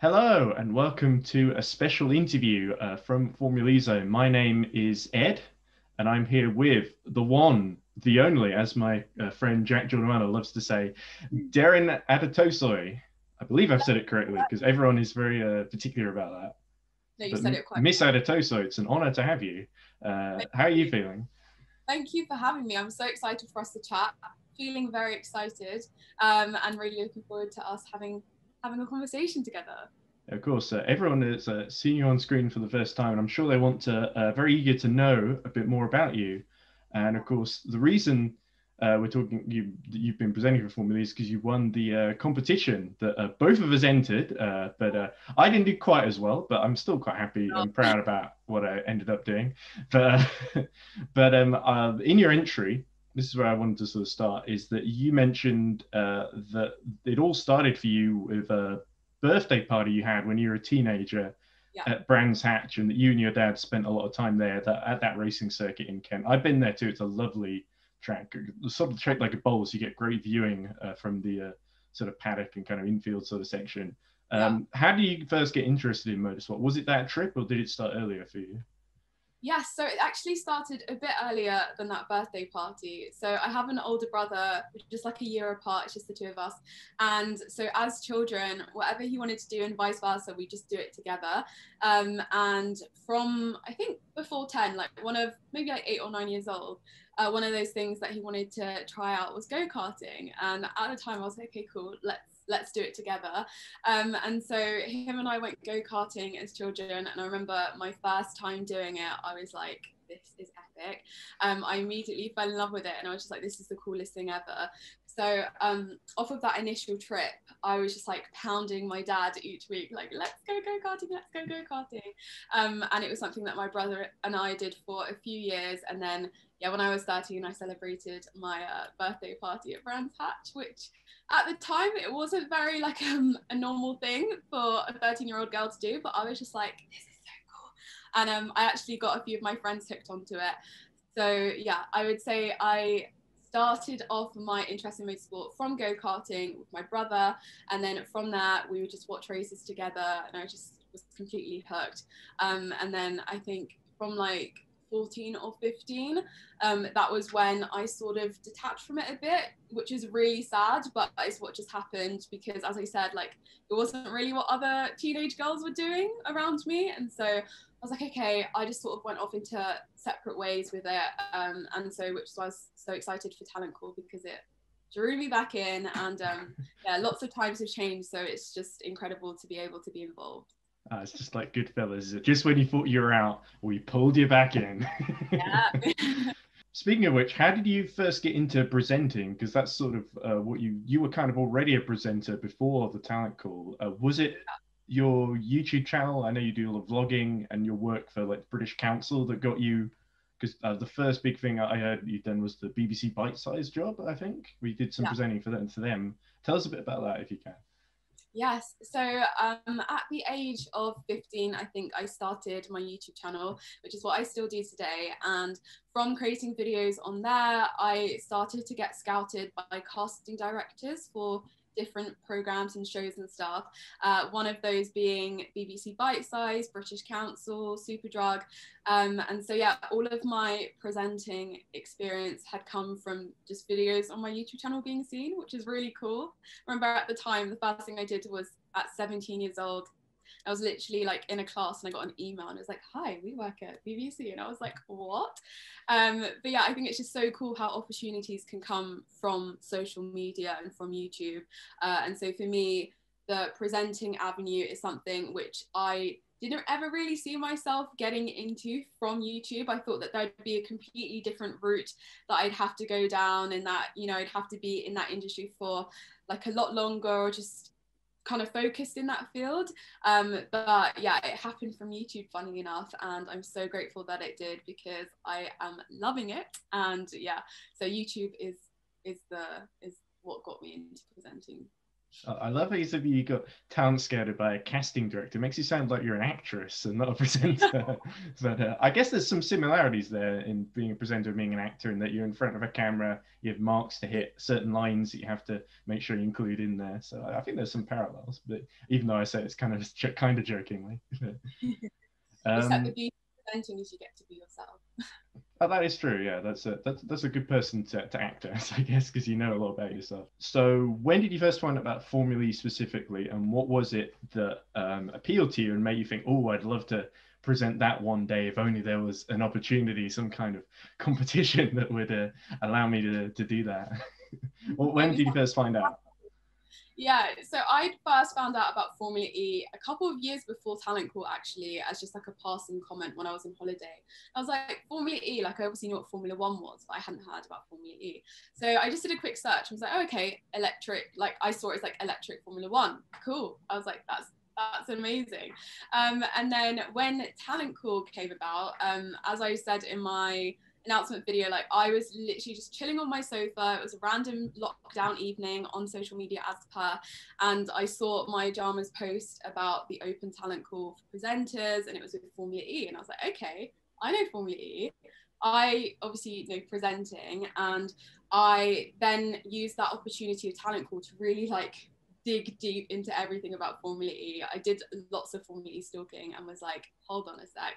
Hello and welcome to a special interview from Formula Zone. My name is Ed and I'm here with the one, the only, as my friend Jack Giordano loves to say, Derin Adetosoye. I believe I've said it correctly because everyone is very particular about that. No, you But said it quite Miss well. Adetosoye, it's an honor to have you. Thank How are you you. feeling? Thank you for having me. I'm so excited for us to chat. Feeling very excited, and really looking forward to us having a conversation together. Of course, everyone is seeing you on screen for the first time, and I'm sure they want to very eager to know a bit more about you. And of course, the reason we're talking you've been presenting for Formula E is because you won the competition that both of us entered, but I didn't do quite as well. But I'm still quite happy and proud about what I ended up doing. But in your entry, this is where I wanted to sort of start, is that you mentioned that it all started for you with birthday party you had when you were a teenager Yeah. at Brands Hatch, and that you and your dad spent a lot of time there at that racing circuit in Kent. I've been there too. It's a lovely track, sort of shaped like a bowl, so you get great viewing from the sort of paddock and kind of infield sort of section. Yeah. How did you first get interested in motorsport? Was it that trip, or did it start earlier for you? Yes, so it actually started a bit earlier than that birthday party. So I have an older brother, just like a year apart, it's just the two of us. And so as children, whatever he wanted to do and vice versa, we just do it together. And from, I think before 10, like one of maybe like 8 or 9 years old, one of those things that he wanted to try out was go-karting. And at the time I was like, okay, cool, let's do it together. And so him and I went go-karting as children, and I remember my first time doing it, I was like, this is epic. I immediately fell in love with it, and I was just like, this is the coolest thing ever. So off of that initial trip, I was just like pounding my dad each week, like, let's go go-karting, let's go go-karting. And it was something that my brother and I did for a few years, and then yeah, when I was 13, I celebrated my birthday party at Brands Hatch, which at the time it wasn't very like a normal thing for a 13-year-old girl to do, but I was just like, this is so cool. And I actually got a few of my friends hooked onto it. So yeah, I would say I started off my interest in motorsport from go-karting with my brother, and then from that we would just watch races together, and I just was completely hooked. And then I think from like 14 or 15, that was when I sort of detached from it a bit, which is really sad, but it's what just happened because, as I said, like it wasn't really what other teenage girls were doing around me. And so I was like, okay, I just sort of went off into separate ways with it. And so, which was I was so excited for Talent Call because it drew me back in. And yeah, lots of times have changed. So it's just incredible to be able to be involved. It's just like Goodfellas. Just when you thought you were out, we pulled you back in. Yeah. Speaking of which, how did you first get into presenting? Because that's sort of what you were kind of already a presenter before the talent call. Was it your YouTube channel? I know you do a lot of vlogging and your work for like the British Council that got you. Because the first big thing I heard you've done was the BBC Bite Size job. I think we did some Yeah. presenting for them. Tell us a bit about that if you can. Yes. So at the age of 15, I think I started my YouTube channel, which is what I still do today. And from creating videos on there, I started to get scouted by casting directors for different programs and shows and stuff. One of those being BBC Bite Size, British Council, Superdrug. And so, yeah, all of my presenting experience had come from just videos on my YouTube channel being seen, which is really cool. I remember at the time, the first thing I did was at 17 years old. I was literally like in a class and I got an email and it was like, hi, we work at BBC. And I was like, what? But yeah, I think it's just so cool how opportunities can come from social media and from YouTube. And so for me, the presenting avenue is something which I didn't ever really see myself getting into from YouTube. I thought that there'd be a completely different route that I'd have to go down, and that, you know, I'd have to be in that industry for like a lot longer, or just kind of focused in that field. But yeah, it happened from YouTube, funny enough, and I'm so grateful that it did because I am loving it. And yeah, so YouTube is what got me into presenting. I love how you said you got talent scouted by a casting director. It makes you sound like you're an actress and not a presenter. But I guess there's some similarities there in being a presenter and being an actor, in that you're in front of a camera, you have marks to hit, certain lines that you have to make sure you include in there. So I think there's some parallels. But even though I say it's kind of jokingly. Except the um, beauty of presenting is you get to be yourself. Oh, that is true. Yeah, that's a good person to act as, I guess, because you know a lot about yourself. So, when did you first find out about Formula E specifically, and what was it that appealed to you and made you think, "Oh, I'd love to present that one day if only there was an opportunity, some kind of competition that would allow me to do that." Well, when did you first find out? Yeah, so I first found out about Formula E a couple of years before Talent Call, actually, as just like a passing comment when I was on holiday. I was like, Formula E, like I obviously knew what Formula One was, but I hadn't heard about Formula E. So I just did a quick search. I was like, oh, okay, electric, like I saw it as like electric Formula One. Cool. I was like, that's amazing. And then when Talent Call came about, as I said in my announcement video, like I was literally just chilling on my sofa. It was a random lockdown evening on social media as per, and I saw my Jama's post about the open talent call for presenters, and it was with Formula E, and I was like, okay, I know Formula E. I obviously know presenting, and I then used that opportunity of talent call to really like dig deep into everything about Formula E. I did lots of Formula E stalking and was like, hold on a sec.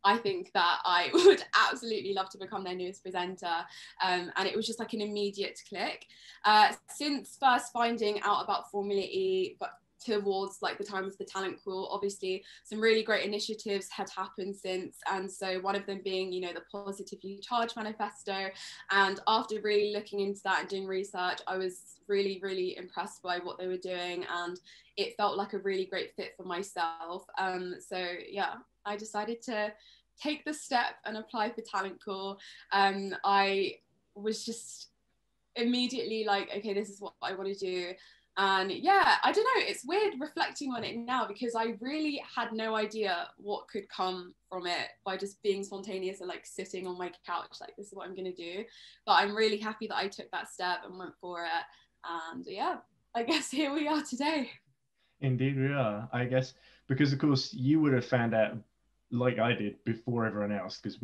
I think that I would absolutely love to become their newest presenter. And it was just like an immediate click. Since first finding out about Formula E, but towards like the time of the talent call, obviously some really great initiatives had happened since, and so one of them being, you know, the Positively Charged manifesto. And after really looking into that and doing research, I was really impressed by what they were doing, and it felt like a really great fit for myself. So yeah, I decided to take the step and apply for talent call. I was just immediately like, okay, this is what I want to do. And yeah, I don't know, it's weird reflecting on it now, because I really had no idea what could come from it by just being spontaneous and like sitting on my couch, like this is what I'm going to do. But I'm really happy that I took that step and went for it. And yeah, I guess here we are today. Indeed, we are. I guess because, of course, you would have found out like I did before everyone else, because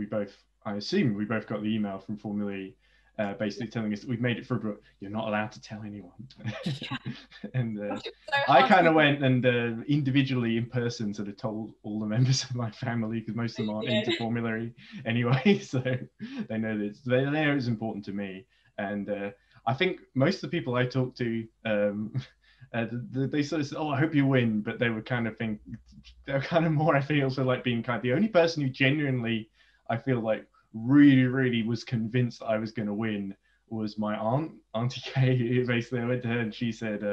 I assume we both got the email from Formula E, basically telling us that we've made it through, but you're not allowed to tell anyone. And I kind of went and individually in person sort of told all the members of my family, because most of them aren't into Formula E anyway, so they know this. They know it's important to me. And I think most of the people I talked to, they sort of said, "Oh, I hope you win," but they were kind of more, I feel, so like being kind of the only person who genuinely, I feel like, really was convinced that I was going to win was my Auntie Kay. Basically, I went to her and she said,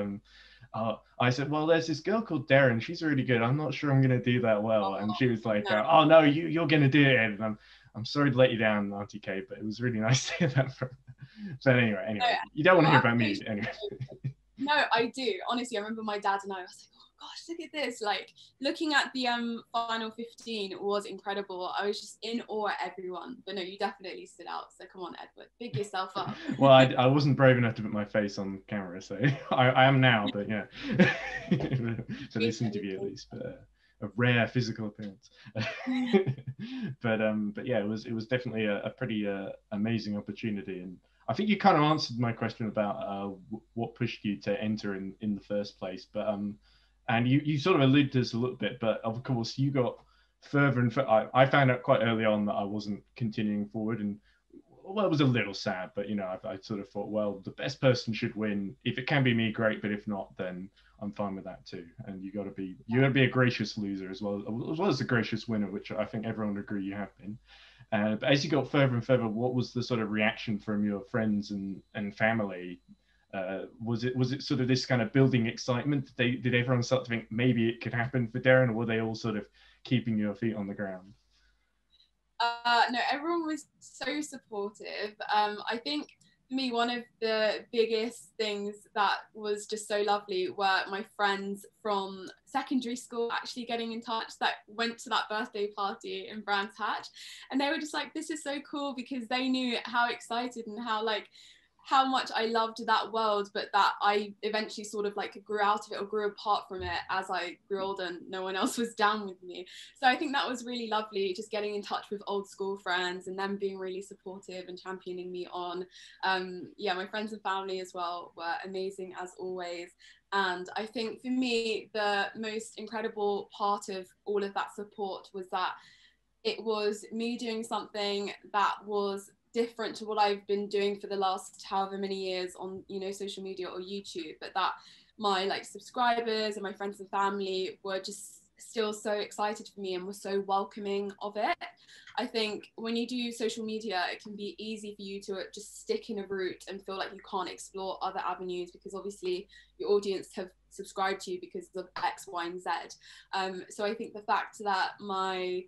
I said, "Well, there's this girl called Derin. She's really good. I'm not sure I'm going to do that well." And she was like, No. "Oh no, you're going to do it." And I'm sorry to let you down, Auntie Kay, but it was really nice to hear that from her. So anyway, No, you don't want to hear about me anyway. No, I do. Honestly, I remember my dad and I was like, oh gosh, look at this. Like looking at the final 15 was incredible. I was just in awe at everyone. But no, you definitely stood out. So come on, Edward, big yourself up. Well, I wasn't brave enough to put my face on camera, so I am now, but yeah. For this interview at least, but a rare physical appearance. But yeah, it was definitely a pretty amazing opportunity. And I think you kind of answered my question about what pushed you to enter in the first place. But and you sort of alluded to this a little bit, but of course you got further and further. I found out quite early on that I wasn't continuing forward, and well, it was a little sad, but you know, I sort of thought, well, the best person should win. If it can be me, great, but if not, then I'm fine with that too. And you got to be a gracious loser as well as a gracious winner, which I think everyone would agree you have been. But as you got further and further, what was the sort of reaction from your friends and family? Was it sort of this kind of building excitement? Did everyone start to think maybe it could happen for Derin, or were they all sort of keeping your feet on the ground? No, everyone was so supportive. I think for me, one of the biggest things that was just so lovely were my friends from secondary school actually getting in touch that went to that birthday party in Brands Hatch. And they were just like, this is so cool, because they knew how excited and how like how much I loved that world, but that I eventually sort of like grew out of it or grew apart from it as I grew older and no one else was down with me. So I think that was really lovely, just getting in touch with old school friends and them being really supportive and championing me on. Yeah, my friends and family as well were amazing as always. And I think for me, the most incredible part of all of that support was that it was me doing something that was different to what I've been doing for the last however many years on, you know, social media or YouTube, but that my like subscribers and my friends and family were just still so excited for me and were so welcoming of it. I think when you do social media, it can be easy for you to just stick in a route and feel like you can't explore other avenues because obviously your audience have subscribed to you because of X, Y, and Z. So I think the fact that my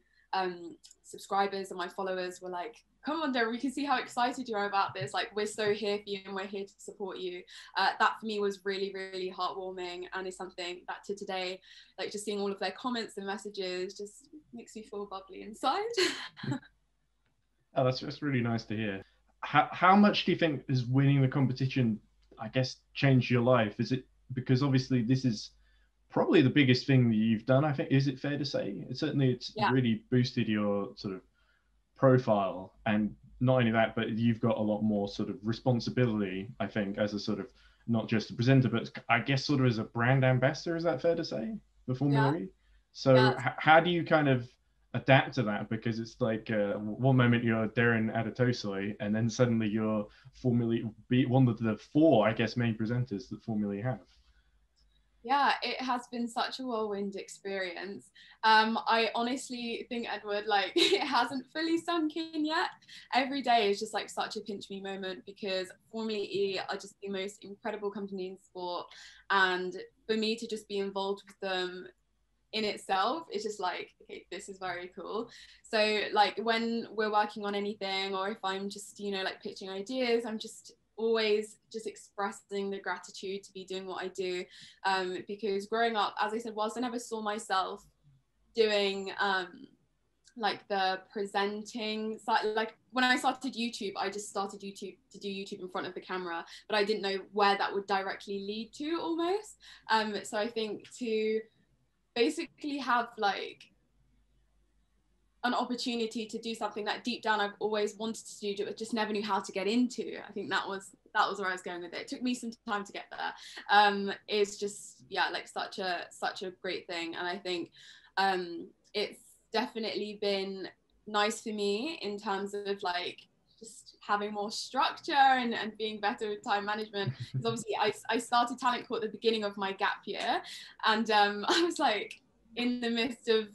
subscribers and my followers were like, come on, Derin, we can see how excited you are about this. Like, we're so here for you and we're here to support you. That for me was really, really heartwarming and is something that to today, like just seeing all of their comments and messages just makes me feel bubbly inside. Oh, that's really nice to hear. How much do you think is winning the competition, I guess, changed your life? Is it because obviously this is probably the biggest thing that you've done, I think, is it fair to say? It's really boosted your sort of profile, and not only that, but you've got a lot more sort of responsibility, I think, as a sort of not just a presenter, but I guess sort of as a brand ambassador. Is that fair to say for Formula E? So how do you kind of adapt to that? Because it's like one moment you're Derin Adetosoye, and then suddenly you're one of the four, I guess, main presenters that Formula E have. Yeah, it has been such a whirlwind experience. I honestly think, Edward, like it hasn't fully sunk in yet. Every day is just like such a pinch me moment because Formula E are just the most incredible company in sport. And for me to just be involved with them in itself, it's just like, okay, this is very cool. So like when we're working on anything, or if I'm just, you know, like pitching ideas, I'm just always just expressing the gratitude to be doing what I do, because growing up, as I said, whilst I never saw myself doing like the presenting side, like when I started YouTube, I just started to do YouTube in front of the camera, but I didn't know where that would directly lead to almost. So I think to basically have like an opportunity to do something that deep down I've always wanted to do, but just never knew how to get into. I think that was where I was going with it. It took me some time to get there. It's just, yeah, like such a great thing. And I think it's definitely been nice for me in terms of like just having more structure and being better with time management. Because obviously I started Talent Court at the beginning of my gap year, and I was like in the midst of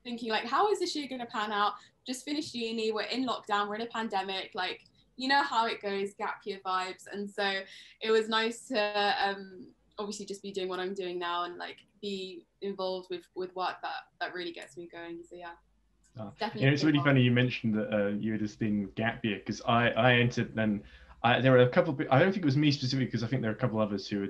thinking like, how is this year going to pan out? Just finished uni, we're in lockdown, we're in a pandemic, like, you know how it goes, gap year vibes. And so it was nice to obviously just be doing what I'm doing now and like be involved with work that really gets me going. So yeah. Yeah, it's really funny you mentioned that you had this thing gap year, because I entered, and there were a couple of, I don't think it was me specifically, because I think there were a couple others who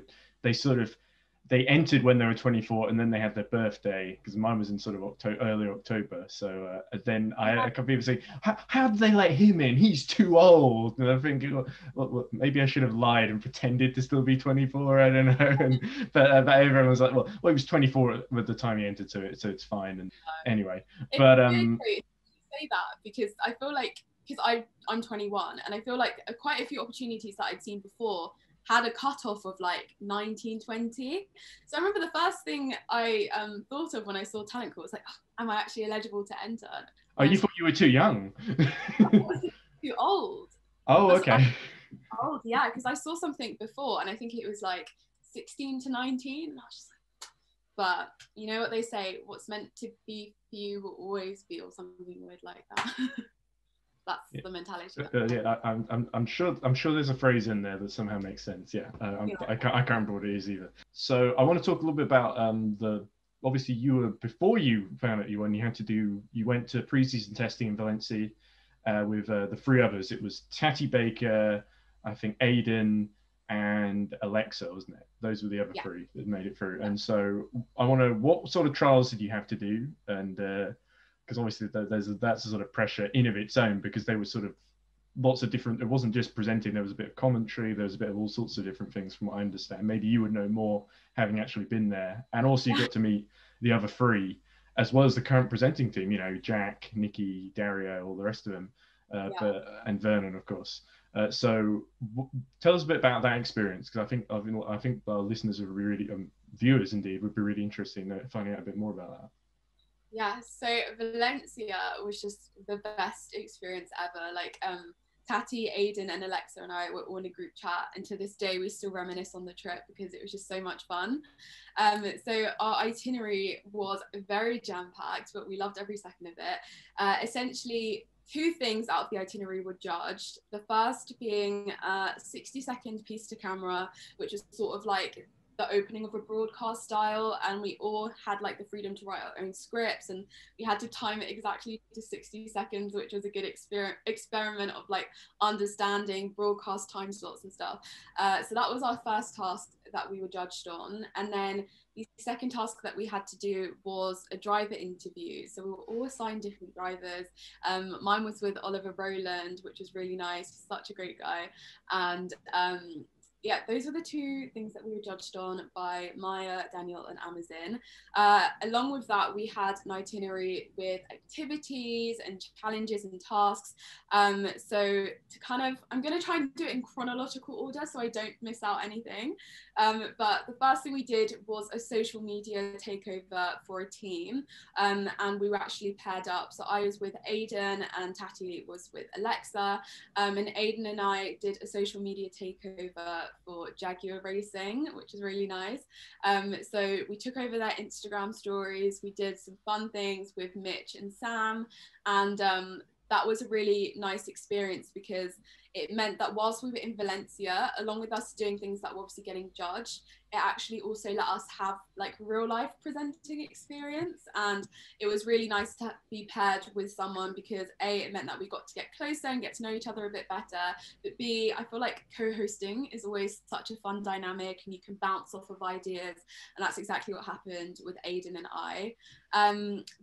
they entered when they were 24 and then they had their birthday, because mine was in sort of early October. So then a couple of people say, how did they let him in? He's too old. And I'm thinking, well, maybe I should have lied and pretended to still be 24. I don't know. But everyone was like, well, he was 24 at the time he entered, so it's fine. And anyway, but you say that because I feel like, because I'm 21 and I feel like quite a few opportunities that I'd seen before had a cutoff of like 19, 20. So I remember the first thing I thought of when I saw Talent Court was like, oh, am I actually eligible to enter? Oh, you thought you were too young? Too old. Oh, okay. Old, yeah, because I saw something before and I think it was like 16 to 19. And I was just like, but you know what they say, what's meant to be for you will always be, or something weird like that. That's the mentality. Yeah, I'm sure there's a phrase in there that somehow makes sense. Yeah, I can't remember what it is either. So I want to talk a little bit about obviously before you found out you won, you went to preseason testing in Valencia with the three others. It was Tati Baker, I think Aiden, and Alexa, wasn't it? Those were the other three that made it through. And so I want to, what sort of trials did you have to do? And because obviously that's a sort of pressure in of its own, because they were sort of lots of different, it wasn't just presenting, there was a bit of commentary, there was a bit of all sorts of different things from what I understand. Maybe you would know more having actually been there. And also you got to meet the other three, as well as the current presenting team, you know, Jack, Nikki, Dario, all the rest of them, and Vernon, of course. So tell us a bit about that experience, because I think our listeners are really, viewers indeed, would be really interested in finding out a bit more about that. Yeah, so Valencia was just the best experience ever. Like Tati, Aiden and Alexa and I were all in a group chat, and to this day we still reminisce on the trip because it was just so much fun. So our itinerary was very jam-packed, but we loved every second of it. Essentially, two things out of the itinerary were judged. The first being a 60-second piece to camera, which was sort of like the opening of a broadcast style, and we all had like the freedom to write our own scripts, and we had to time it exactly to 60 seconds, which was a good experiment of like understanding broadcast time slots and stuff. So that was our first task that we were judged on. And then the second task that we had to do was a driver interview. So we were all assigned different drivers. Mine was with Oliver Rowland, which was really nice, such a great guy. And yeah, those were the two things that we were judged on by Maya, Daniel, and Amazon. Along with that, we had an itinerary with activities and challenges and tasks. So to kind of, I'm going to try and do it in chronological order so I don't miss out anything. But the first thing we did was a social media takeover for a team. And we were actually paired up. So I was with Aiden and Tati was with Alexa. And Aiden and I did a social media takeover for Jaguar Racing, which is really nice. So we took over their Instagram stories. We did some fun things with Mitch and Sam, and that was a really nice experience because it meant that whilst we were in Valencia, along with us doing things that were obviously getting judged, it actually also let us have like real life presenting experience. And it was really nice to be paired with someone because A, it meant that we got to get closer and get to know each other a bit better. But B, I feel like co-hosting is always such a fun dynamic and you can bounce off of ideas. And that's exactly what happened with Aiden and I.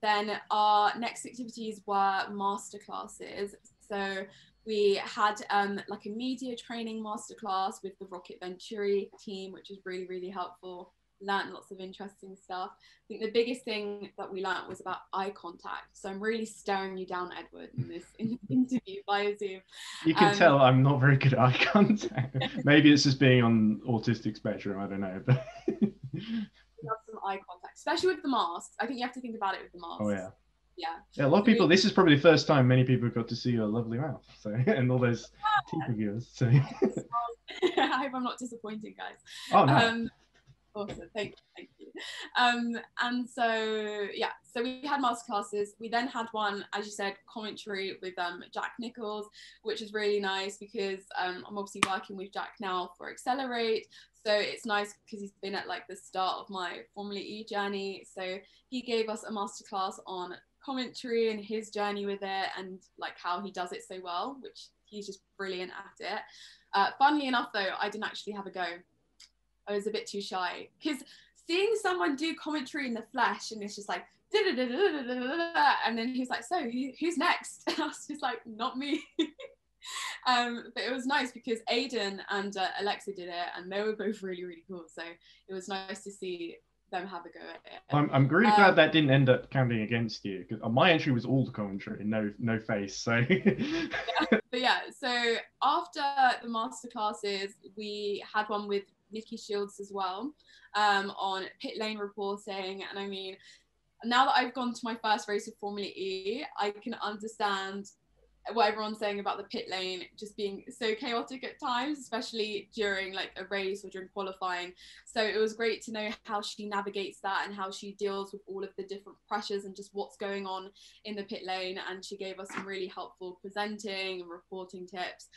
Then our next activities were masterclasses. So we had like a media training masterclass with the Rocket Venturi team, which was really, really helpful. Learned lots of interesting stuff. I think the biggest thing that we learned was about eye contact. So I'm really staring you down, Edward, in this interview via Zoom. You can tell I'm not very good at eye contact. Maybe it's just being on autistic spectrum, I don't know. But have some eye contact, especially with the masks. I think you have to think about it with the masks. Oh yeah. Yeah, a lot of people, this is probably the first time many people got to see your lovely mouth, so and all those teeth of yours. So I hope I'm not disappointing, guys. Oh no. Awesome, thank you. And so yeah, so we had masterclasses. We then had one, as you said, commentary with Jack Nichols, which is really nice because I'm obviously working with Jack now for Accelerate. So it's nice because he's been at like the start of my Formula E journey. So he gave us a masterclass on commentary and his journey with it and like how he does it so well, which he's just brilliant at it. Funnily enough though, I didn't actually have a go. I was a bit too shy because seeing someone do commentary in the flesh and it's just like and then he's like, so who's next? And I was just like, not me. But it was nice because Aiden and Alexa did it and they were both really, really cool. So it was nice to see them have a go at it. I'm really glad that didn't end up counting against you because my entry was all the commentary, no face. So But yeah, so after the masterclasses, we had one with Nikki Shields as well on pit lane reporting. And I mean, now that I've gone to my first race of Formula E, I can understand what everyone's saying about the pit lane just being so chaotic at times, especially during like a race or during qualifying. So it was great to know how she navigates that and how she deals with all of the different pressures and just what's going on in the pit lane. And she gave us some really helpful presenting and reporting tips.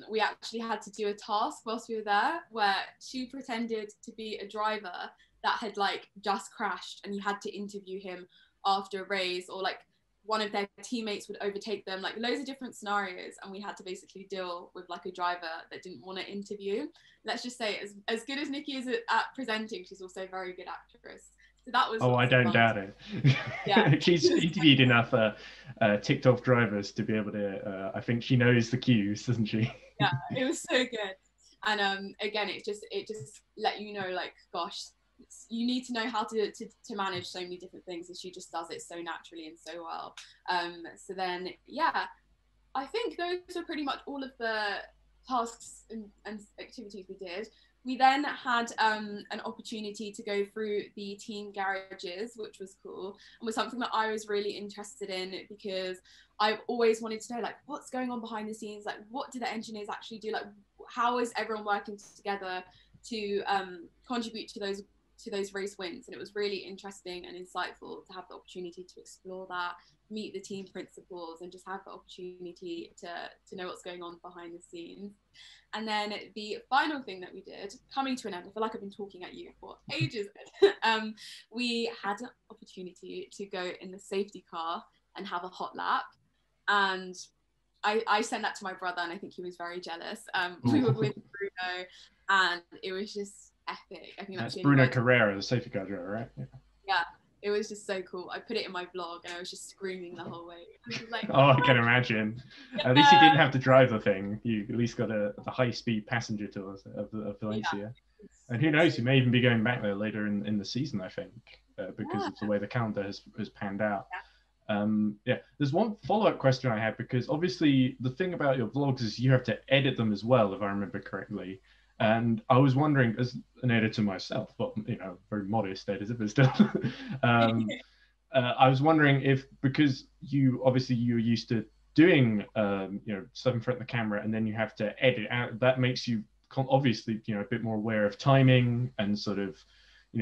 We actually had to do a task whilst we were there where she pretended to be a driver that had like just crashed and you had to interview him after a race, or like one of their teammates would overtake them, like loads of different scenarios, and we had to basically deal with like a driver that didn't want to interview. Let's just say as good as Nikki is at presenting, she's also a very good actress. So that was Oh, I lots of don't fun. doubt it. Yeah. She's interviewed enough ticked off drivers to be able to, I think she knows the cues, doesn't she? Yeah, it was so good. And again, it just let you know, like, gosh, you need to know how to manage so many different things, and she just does it so naturally and so well. So then, yeah, I think those are pretty much all of the tasks and activities we did. We then had an opportunity to go through the team garages, which was cool and was something that I was really interested in, because I've always wanted to know, like, what's going on behind the scenes, like what do the engineers actually do, like how is everyone working together to contribute to those race wins. And it was really interesting and insightful to have the opportunity to explore that, meet the team principals, and just have the opportunity to know what's going on behind the scenes. And then the final thing that we did, coming to an end, I feel like I've been talking at you for ages. We had an opportunity to go in the safety car and have a hot lap. And I sent that to my brother, and I think he was very jealous. We were with Bruno, and it was just epic. I think that's Bruno Carrera, the safety car driver, right? Yeah, it was just so cool. I put it in my vlog, and I was just screaming the whole way. Like, oh, I can imagine. Yeah. At least you didn't have to drive the thing. You at least got the high-speed passenger tour of Valencia. Yeah. And who knows, you may even be going back there later in the season, I think, because of the way the calendar has panned out. Yeah, there's one follow-up question I had, because obviously the thing about your vlogs is you have to edit them as well, if I remember correctly. And I was wondering, as an editor myself, but very modest editor, but still, I was wondering if, because you're used to doing stuff in front of the camera, and then you have to edit out, that makes you obviously a bit more aware of timing and sort of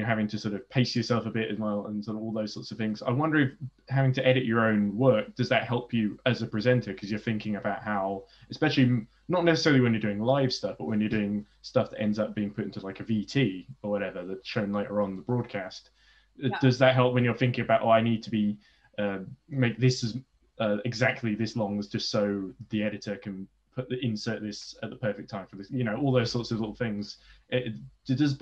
having to sort of pace yourself a bit as well, and sort of all those sorts of things. I wonder if having to edit your own work, does that help you as a presenter, because you're thinking about how, especially not necessarily when you're doing live stuff, but when you're doing stuff that ends up being put into like a VT or whatever that's shown later on the broadcast, does that help when you're thinking about, I need to be make this as exactly this long, as just so the editor can insert this at the perfect time for this, all those sorts of little things. Does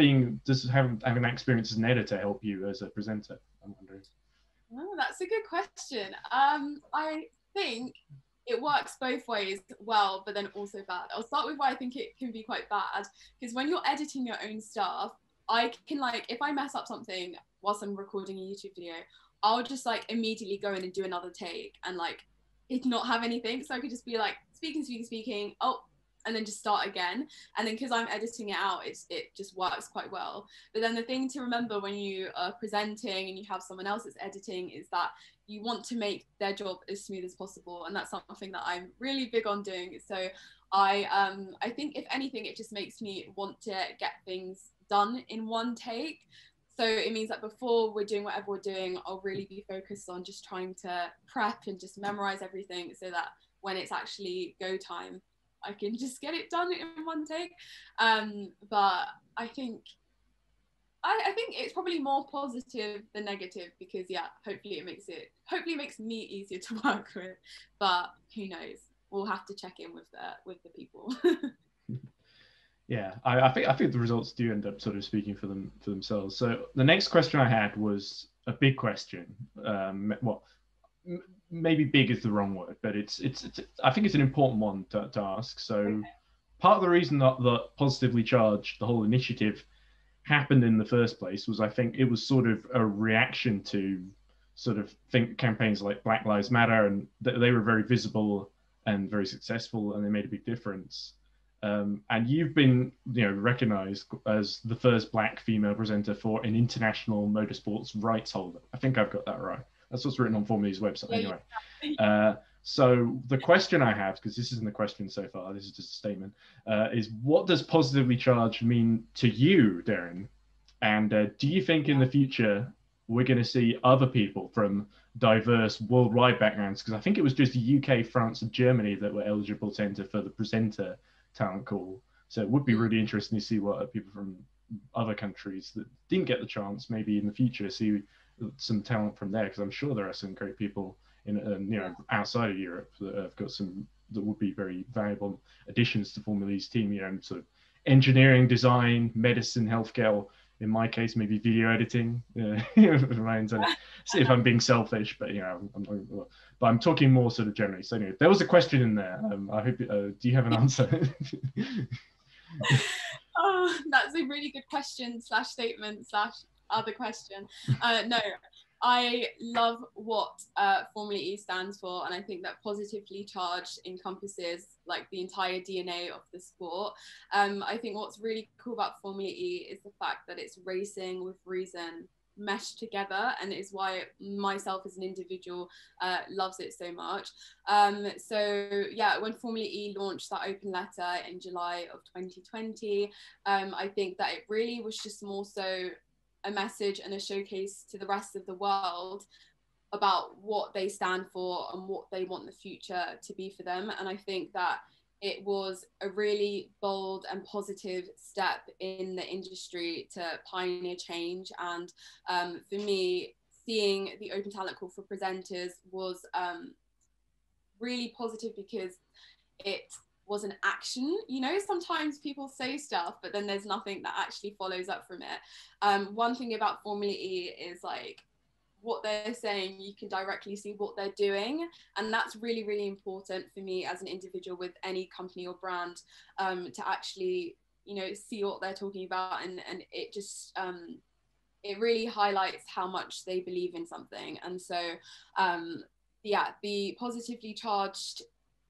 having that experience as an editor help you as a presenter? I'm wondering. Oh, that's a good question. I think it works both ways well, but then also bad. I'll start with why I think it can be quite bad, because when you're editing your own stuff, I can, like, if I mess up something whilst I'm recording a YouTube video, I'll just like immediately go in and do another take and like it not have anything. So I could just be like speaking, oh, and then just start again. And then because I'm editing it out, it just works quite well. But then the thing to remember when you are presenting and you have someone else that's editing is that you want to make their job as smooth as possible. And that's something that I'm really big on doing. So I think if anything, it just makes me want to get things done in one take. So it means that before we're doing whatever we're doing, I'll really be focused on just trying to prep and just memorize everything, so that when it's actually go time, I can just get it done in one take. But I think it's probably more positive than negative, because hopefully it makes me easier to work with. But who knows? We'll have to check in with the people. Yeah, I think the results do end up sort of speaking for themselves. So the next question I had was a big question. Maybe big is the wrong word, but it's I think it's an important one to ask. So part of the reason that Positively Charged, the whole initiative, happened in the first place was, I think it was sort of a reaction to sort of campaigns like Black Lives Matter, and they were very visible and very successful, and they made a big difference. And you've been, recognized as the first Black female presenter for an international motorsports rights holder. I think I've got that right. That's what's written on Formula's website anyway. So the question I have, because this isn't a question so far, this is just a statement, is what does Positively Charged mean to you, Derin? And do you think in the future we're going to see other people from diverse worldwide backgrounds? Because I think it was just the UK, France, and Germany that were eligible to enter for the presenter talent call. So it would be really interesting to see what people from other countries that didn't get the chance, maybe in the future, see some talent from there, because I'm sure there are some great people in outside of Europe that have got some that would be very valuable additions to Formula E's team, sort of engineering, design, medicine, healthcare, in my case, maybe video editing. See if I'm being selfish, but but I'm talking more sort of generally. So anyway, there was a question in there. I hope. Do you have an answer? Oh, that's a really good question / statement / other question. No, I love what Formula E stands for, and I think that positively charged encompasses like the entire DNA of the sport. I think what's really cool about Formula E is the fact that it's racing with reason meshed together, and is why myself as an individual loves it so much. So yeah, when Formula E launched that open letter in July of 2020, I think that it really was just more so a message and a showcase to the rest of the world about what they stand for and what they want the future to be for them. And I think that it was a really bold and positive step in the industry to pioneer change. And for me, seeing the open talent call for presenters was really positive, because it was an action. You know, sometimes people say stuff, but then there's nothing that actually follows up from it. One thing about Formula E is like, what they're saying, you can directly see what they're doing, and that's really, really important for me as an individual with any company or brand, to actually, you know, see what they're talking about, and it just it really highlights how much they believe in something. And so yeah, the positively charged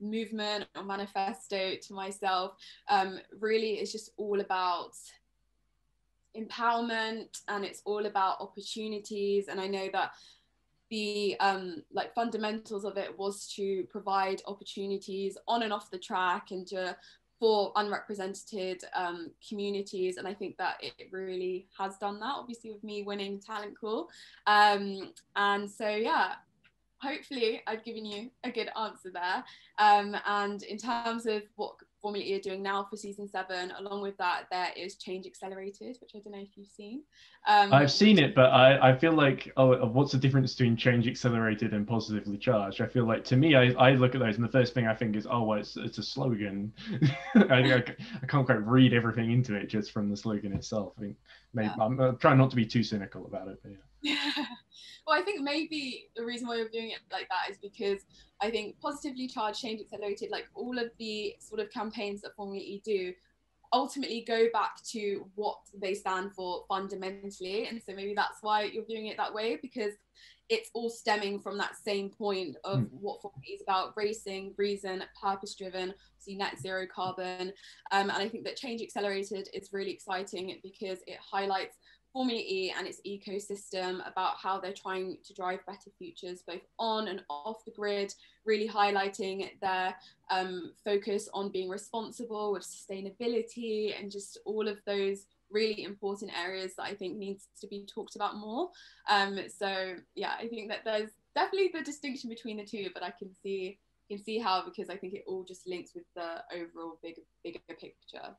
movement or manifesto to myself really is just all about empowerment, and it's all about opportunities. And I know that the like fundamentals of it was to provide opportunities on and off the track, and for unrepresented communities. And I think that it really has done that, obviously with me winning Talent Call. And so yeah, hopefully I've given you a good answer there. And in terms of what Formula E are doing now for season 7, along with that, there is Change Accelerated, which I don't know if you've seen. I've seen it, but I feel like, what's the difference between Change Accelerated and Positively Charged? I feel like, to me, I look at those and the first thing I think is, well, it's a slogan. I can't quite read everything into it just from the slogan itself. I think maybe I'm trying not to be too cynical about it, but yeah. Well, I think maybe the reason why we're doing it like that is because I think Positively Charged, Change Accelerated, like all of the sort of campaigns that Formula E do, ultimately go back to what they stand for fundamentally. And so maybe that's why you're viewing it that way, because it's all stemming from that same point of what Formula E is about: racing, reason, purpose driven, see net zero carbon. And I think that Change Accelerated is really exciting because it highlights Formula E and its ecosystem, about how they're trying to drive better futures both on and off the grid, really highlighting their focus on being responsible with sustainability, and just all of those really important areas that I think needs to be talked about more. So yeah, I think that there's definitely the distinction between the two, but I can see how, because I think it all just links with the overall bigger picture.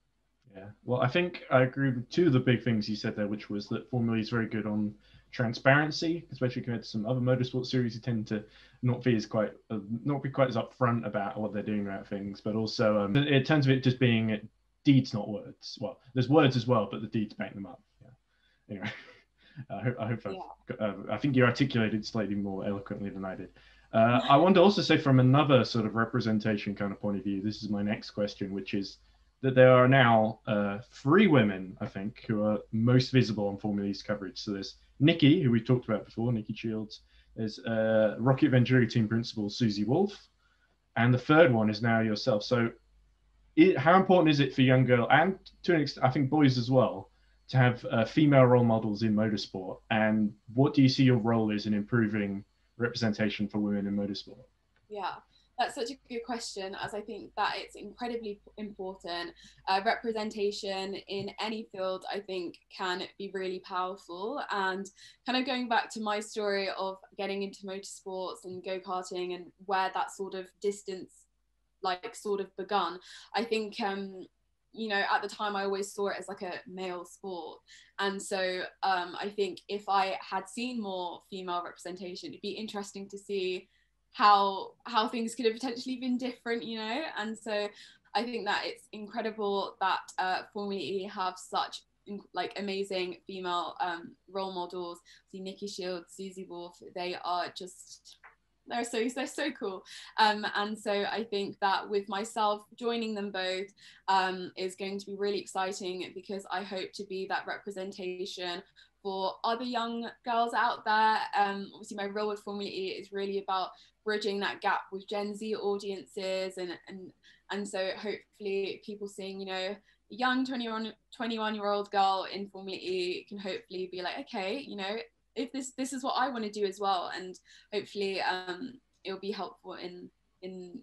Yeah, well, I think I agree with two of the big things you said there, which was that Formula E is very good on transparency, especially compared to some other motorsport series who tend to not be quite as upfront about what they're doing about things. But also, in terms of it just being deeds, not words. Well, there's words as well, but the deeds back them up. Yeah. Anyway, I think you articulated it slightly more eloquently than I did. I want to also say, from another sort of representation kind of point of view, this is my next question, which is that there are now 3 women, I think, who are most visible on Formula E's coverage. So there's Nikki, who we've talked about before, Nikki Shields. There's Rocket Venturi team principal Susie Wolf, and the third one is now yourself. So how important is it for young girls, and to an extent, I think boys as well, to have female role models in motorsport? And what do you see your role is in improving representation for women in motorsport? Yeah. That's such a good question, as I think that it's incredibly important. Representation in any field, I think, can be really powerful. And kind of going back to my story of getting into motorsports and go-karting, and where that sort of distance sort of begun, I think you know, at the time I always saw it as like a male sport. And so I think if I had seen more female representation, it'd be interesting to see how things could have potentially been different, you know. And so I think that it's incredible that Formula E have such like amazing female role models. See Nikki Shields, Susie Wolf, they are just, they're so cool. And so I think that with myself joining them both is going to be really exciting, because I hope to be that representation for other young girls out there. Obviously my role with Formula E is really about bridging that gap with Gen Z audiences, and so hopefully people seeing, you know, a young 21-year-old girl in Formula E can hopefully be like, okay, you know, if this is what I want to do as well. And hopefully it'll be helpful in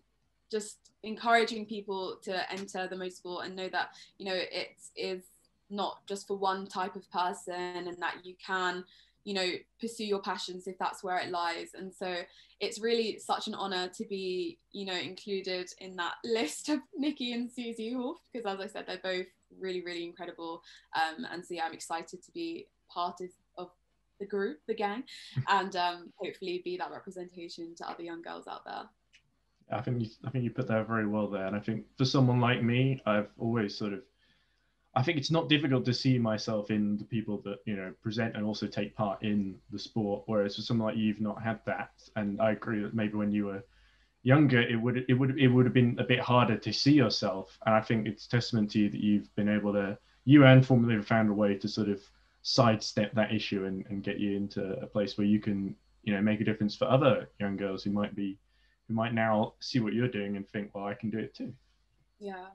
just encouraging people to enter the motorsport and know that, you know, it is not just for one type of person, and that you can, you know, pursue your passions if that's where it lies. And so it's really such an honor to be, you know, included in that list of Nikki and Susie Wolf, because as I said, they're both really incredible. And so yeah, I'm excited to be part of the group, the gang, and hopefully be that representation to other young girls out there. I think you put that very well there. And I think for someone like me, I've always sort of, I think it's not difficult to see myself in the people that, you know, present and also take part in the sport. Whereas for someone like you, you've not had that. And I agree that maybe when you were younger, it would have been a bit harder to see yourself. And I think it's testament to you that you've been able to, you and Formula have found a way to sort of sidestep that issue and get you into a place where you can, you know, make a difference for other young girls who might now see what you're doing and think, well, I can do it too. Yeah.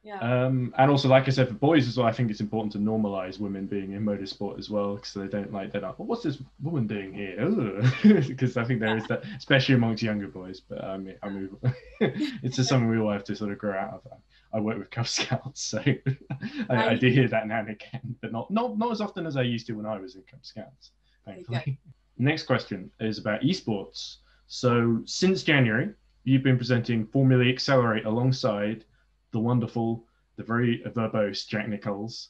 And also, like I said, for boys as well, I think it's important to normalize women being in motorsport as well, because they're like, well, what's this woman doing here? Because I think there is that, especially amongst younger boys. But I mean, it's just something we all have to sort of grow out of. I work with Cub Scouts, so I do hear that now and again, but not as often as I used to when I was in Cub Scouts, thankfully. Next question is about esports. So since January, you've been presenting Formula Accelerate alongside the wonderful, the very verbose Jack Nicholls.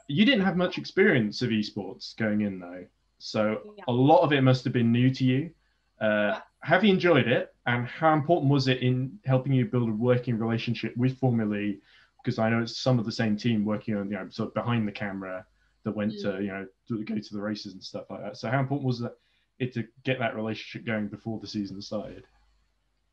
You didn't have much experience of esports going in though, so a lot of it must have been new to you. Have you enjoyed it, and how important was it in helping you build a working relationship with Formula E? Because I know it's some of the same team working on, you know, sort of behind the camera that went to, you know, to go to the races and stuff like that. So how important was it to get that relationship going before the season started?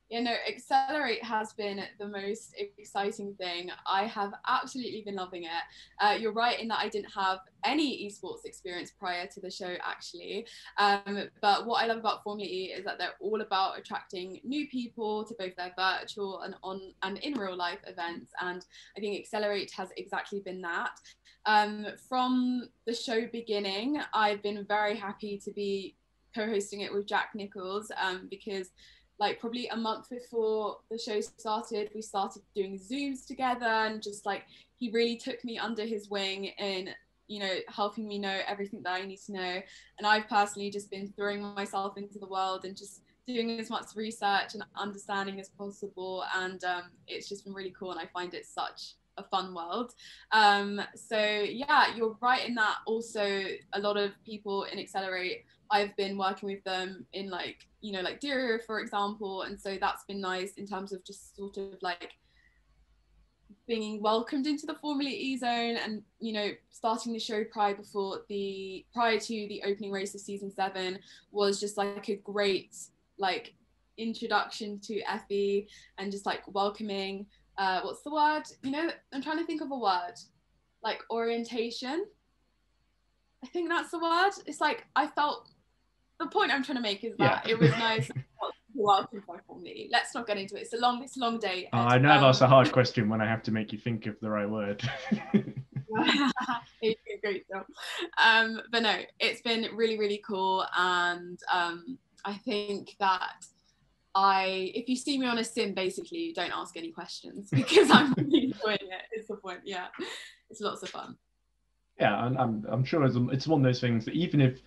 Yeah, no, Accelerate has been the most exciting thing. I have absolutely been loving it. You're right in that I didn't have any esports experience prior to the show, actually. But what I love about Formula E is that they're all about attracting new people to both their virtual and on and in real life events. And I think Accelerate has exactly been that. From the show beginning, I've been very happy to be co-hosting it with Jack Nicholls, because like probably a month before the show started, we started doing Zooms together, and just like he really took me under his wing in, you know, helping me know everything that I need to know. And I've personally just been throwing myself into the world and just doing as much research and understanding as possible. And it's just been really cool, and I find it such a fun world. So yeah, you're right in that. Also, a lot of people in Accelerate, I've been working with them in like, you know, like Diriyah, for example. And so that's been nice in terms of just sort of like being welcomed into the Formula E zone, and, you know, starting the show prior to the opening race of season 7 was just like a great like introduction to FE, and just like welcoming, what's the word? You know, I'm trying to think of a word, like orientation. I think that's the word. It's like, I felt, the point I'm trying to make is that it was nice. Welcome by Formula E. Let's not get into it. It's a long day. I know that's a hard question when I have to make you think of the right word. Great job. But no, it's been really cool, and I think that if you see me on a sim, basically don't ask any questions, because I'm really enjoying it. It's the point. Yeah, it's lots of fun. Yeah, and I'm sure it's one of those things that even if,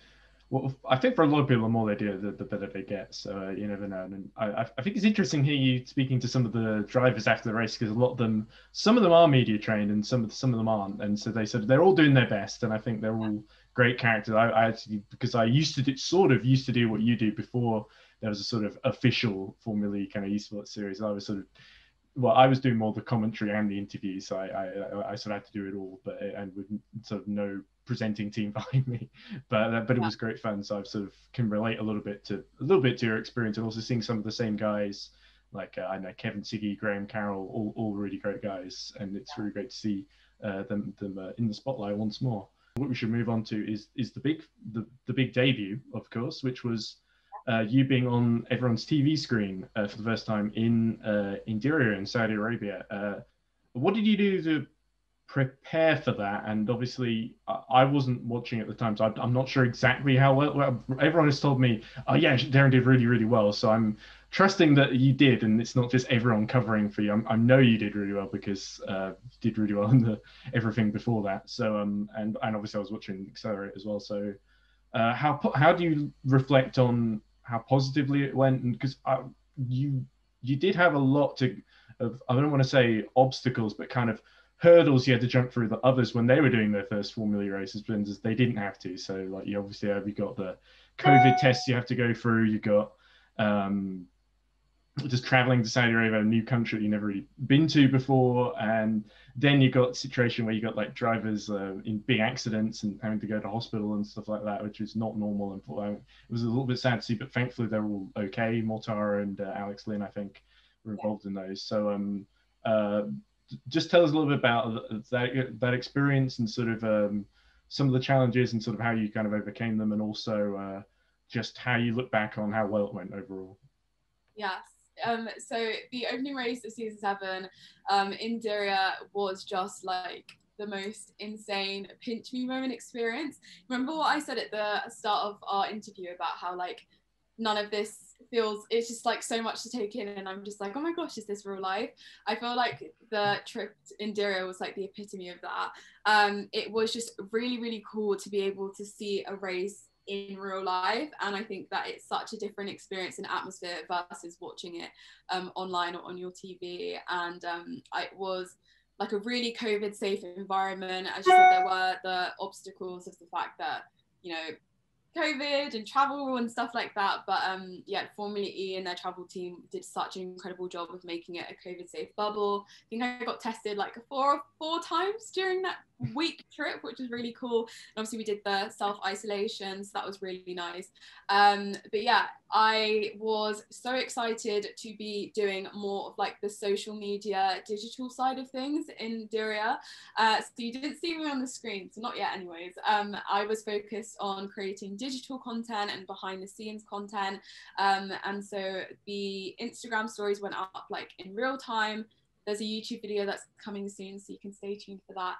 well, I think for a lot of people, the more they do, the better they get. So you never know. And I think it's interesting hear you speaking to some of the drivers after the race, because a lot of them, some of them are media trained, and some of them aren't. And so they said they're all doing their best, and I think they're all great characters. I actually, because I used to do what you do before there was a sort of official Formula E kind of esports series. I was sort of well, I was doing more the commentary and the interviews, so I sort of had to do it all, but and with sort of no presenting team behind me, but it was great fun. So I sort of can relate a little bit to your experience, and also seeing some of the same guys, like I know Kevin Siggy, Graham Carroll, all really great guys, and it's really great to see them in the spotlight once more. What we should move on to is the big debut, of course, which was you being on everyone's TV screen for the first time in Diriyah in Saudi Arabia. What did you do to prepare for that? And obviously, I wasn't watching at the time, so I'm not sure exactly how well. Everyone has told me, oh yeah, Derin did really, really well. So I'm trusting that you did, and it's not just everyone covering for you. I know you did really well because you did really well in everything before that. So and obviously I was watching Accelerate as well. So how do you reflect on how positively it went? And because you did have a lot of, I don't want to say obstacles, but kind of hurdles you had to jump through that others, when they were doing their first Formula E races, they didn't have to. So like you obviously have, you got the COVID tests you have to go through, you got just traveling to Saudi Arabia, a new country that you never really been to before, and then you got a situation where you got like drivers in big accidents and having to go to hospital and stuff like that, which is not normal. And it was a little bit sad to see, but thankfully they're all okay. Mortara and Alex Lynn, I think, were involved in those. So just tell us a little bit about that experience and sort of some of the challenges and sort of how you kind of overcame them, and also just how you look back on how well it went overall. Yes. So the opening race of season 7 in Diriyah was just like the most insane pinch me moment experience. Remember what I said at the start of our interview about how like none of this feels, it's just like so much to take in, and I'm just like, oh my gosh, is this real life? I feel like the trip in Diriyah was like the epitome of that. It was just really, really cool to be able to see a race in real life, and I think that it's such a different experience and atmosphere versus watching it online or on your TV. And it was like a really COVID safe environment. As you said, there were the obstacles of the fact that, you know, COVID and travel and stuff like that, but yeah, Formula E and their travel team did such an incredible job of making it a COVID safe bubble. I think I got tested like four times during that week trip, which was really cool. And obviously we did the self-isolation, so that was really nice. But yeah, I was so excited to be doing more of like the social media digital side of things in Diriyah. So you didn't see me on the screen, so not yet anyways. I was focused on creating digital content and behind the scenes content, and so the Instagram stories went up like in real time. There's a YouTube video that's coming soon, so you can stay tuned for that.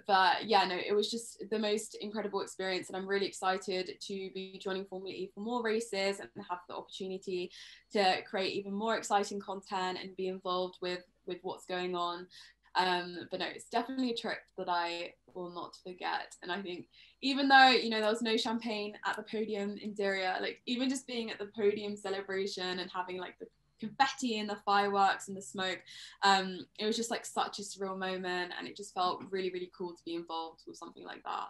But yeah, no, it was just the most incredible experience, and I'm really excited to be joining Formula E for more races and have the opportunity to create even more exciting content and be involved with what's going on. But no, it's definitely a trip that I will not forget. And I think even though, you know, there was no champagne at the podium in Diriyah, like even just being at the podium celebration and having like the confetti and the fireworks and the smoke, it was just like such a surreal moment, and it just felt really, really cool to be involved with something like that.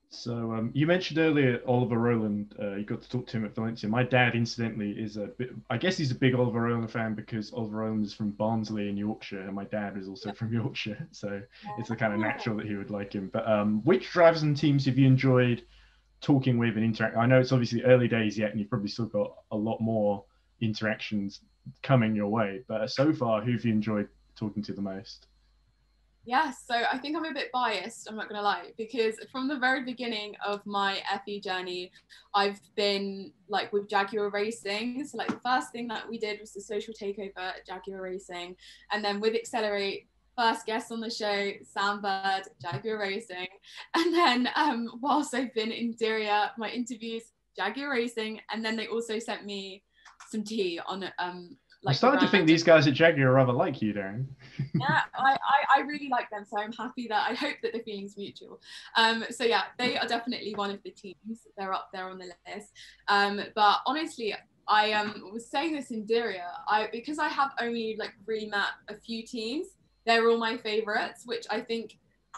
So you mentioned earlier Oliver Rowland. You got to talk to him at Valencia. My dad, incidentally, is I guess he's a big Oliver Rowland fan because Oliver Rowland is from Barnsley in Yorkshire, and my dad is also from Yorkshire. So it's a kind of natural that he would like him. But which drivers and teams have you enjoyed talking with and interacting? I know it's obviously early days yet, and you've probably still got a lot more interactions coming your way. But so far, who have you enjoyed talking to the most? Yes, so I think I'm a bit biased, I'm not gonna lie, because from the very beginning of my FE journey, I've been like with Jaguar Racing. So like the first thing that we did was the social takeover at Jaguar Racing, and then with Accelerate, first guest on the show, Sam Bird, Jaguar Racing, and then whilst I've been in Diriyah, my interviews, Jaguar Racing, and then they also sent me some tea on I'm starting to think these guys at Jaguar are rather like you, Derin. Yeah, I really like them, so I'm happy that I hope that the feeling's mutual. So yeah, they are definitely one of the teams. They're up there on the list. But honestly, I was saying this in Diriyah, because I have only like really met a few teams, they're all my favorites, which I think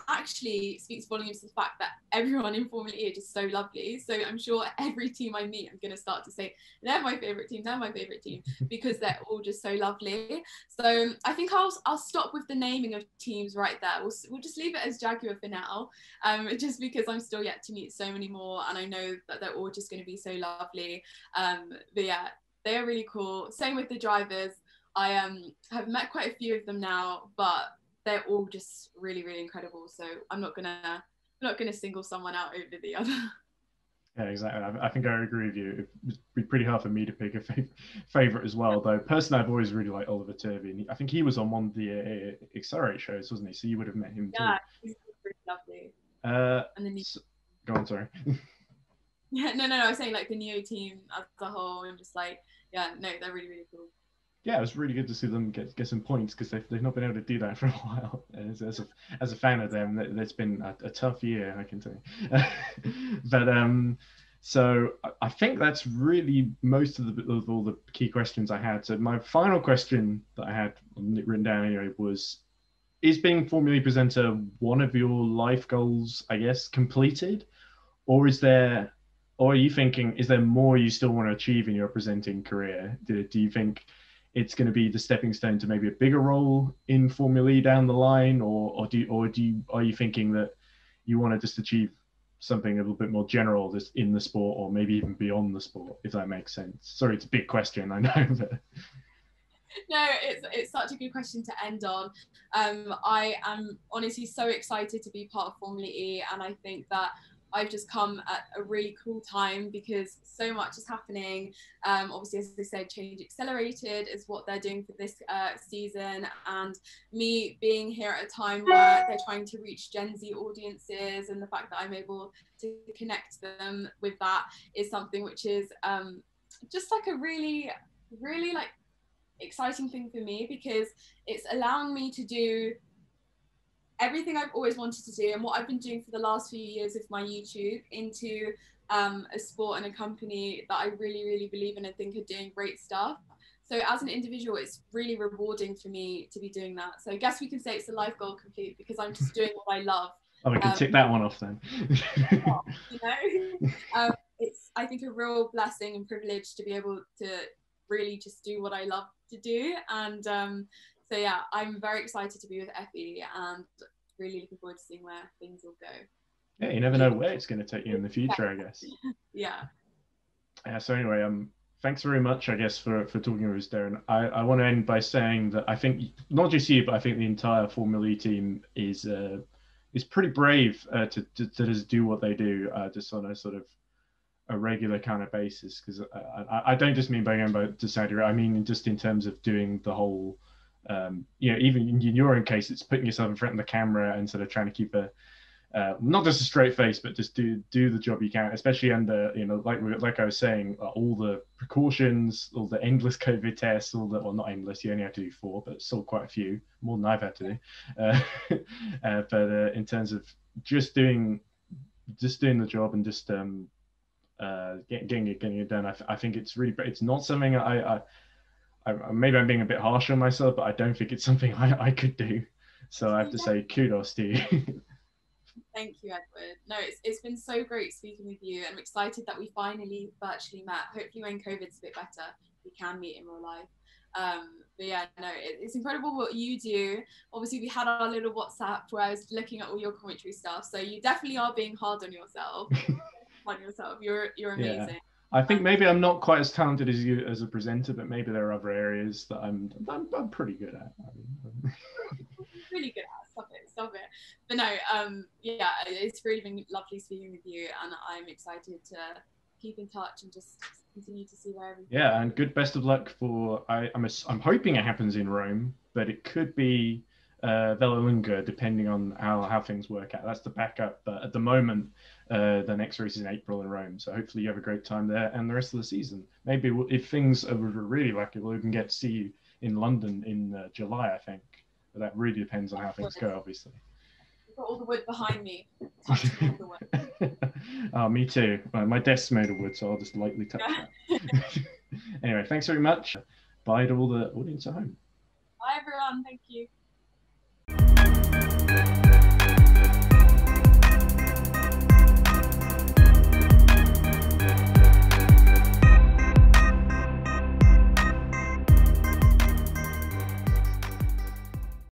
actually speaks volumes to the fact that everyone in Formula E are just so lovely. So I'm sure every team I meet, I'm going to start to say, they're my favourite team, they're my favourite team, because they're all just so lovely. So I think I'll stop with the naming of teams right there. We'll just leave it as Jaguar for now, just because I'm still yet to meet so many more, and I know that they're all just going to be so lovely. But yeah, they are really cool. Same with the drivers. I have met quite a few of them now, but they're all just really, really incredible. So I'm not gonna single someone out over the other. Yeah, exactly. I think I agree with you. It'd be pretty hard for me to pick a favorite as well, though. Personally, I've always really liked Oliver Turvey. And I think he was on one of the Accelerate shows, wasn't he? So you would have met him too. Yeah, he's really lovely. And then go on, sorry. Yeah, no. I was saying like the Neo team as a whole, and just like, yeah, no, they're really, really cool. Yeah, it was really good to see them get some points, because they've not been able to do that for a while. As a fan of them, it's been a tough year, I can tell you. But so I think that's really most of all the key questions I had. So my final question that I had written down anyway was, is being Formula E presenter one of your life goals, I guess, completed? Or are you thinking, is there more you still want to achieve in your presenting career? Do you think it's going to be the stepping stone to maybe a bigger role in Formula E down the line, or are you thinking that you want to just achieve something a little bit more general just in the sport, or maybe even beyond the sport, if that makes sense? Sorry, it's a big question, I know, but no, it's such a good question to end on. I am honestly so excited to be part of Formula E, and I think that I've just come at a really cool time because so much is happening. Obviously, as I said, Change Accelerated is what they're doing for this season, and me being here at a time where they're trying to reach Gen Z audiences, and the fact that I'm able to connect them with that is something which is just like a really, really like exciting thing for me, because it's allowing me to do everything I've always wanted to do, and what I've been doing for the last few years with my YouTube, into a sport and a company that I really, really believe in and think are doing great stuff. So as an individual, it's really rewarding for me to be doing that. So I guess we can say it's a life goal complete, because I'm just doing what I love. Oh, we can tick that one off then. You know, it's, I think, a real blessing and privilege to be able to really just do what I love to do. And so yeah, I'm very excited to be with FE, and really looking forward to seeing where things will go. Yeah, you never know where it's going to take you in the future, I guess. Yeah. So anyway, thanks very much, I guess, for talking with us, Derin. I want to end by saying that I think not just you, but I think the entire Formula E team is pretty brave to just do what they do, just on a sort of a regular kind of basis. Because I don't just mean by going to Saudi Arabia. I mean just in terms of doing the whole. Even in your own case, it's putting yourself in front of the camera and sort of trying to keep not just a straight face, but just do the job you can, especially under, like I was saying, all the precautions, all the endless COVID tests, well, not endless, you only have to do 4, but still quite a few, more than I've had to do. But in terms of just doing the job and just getting it done, I think it's not something maybe I'm being a bit harsh on myself, but I don't think it's something I could do. So I have to say kudos to you. Thank you, Edward. No, it's been so great speaking with you. I'm excited that we finally virtually met. Hopefully when COVID's a bit better, we can meet in real life. But yeah, no, it's incredible what you do. Obviously, we had our little WhatsApp where I was looking at all your commentary stuff. So you definitely are being hard on yourself. You're amazing. Yeah. I think maybe I'm not quite as talented as you as a presenter, but maybe there are other areas that I'm pretty good at. Really good at. Stop it. But no, yeah, it's really been lovely speaking with you, and I'm excited to keep in touch and just continue to see where everything. Yeah, and best of luck for. I'm hoping it happens in Rome, but it could be Vallelunga, depending on how things work out. That's the backup, but at the moment, the next race is in April in Rome. So hopefully you have a great time there and the rest of the season. Maybe if things are really lucky, we'll even get to see you in London in July, I think. But that really depends on how things go, obviously. You've got all the wood behind me. Touching all the wood. Oh, me too. My desk's made of wood, so I'll just lightly touch that. Anyway, thanks very much. Bye to all the audience at home. Bye, everyone. Thank you.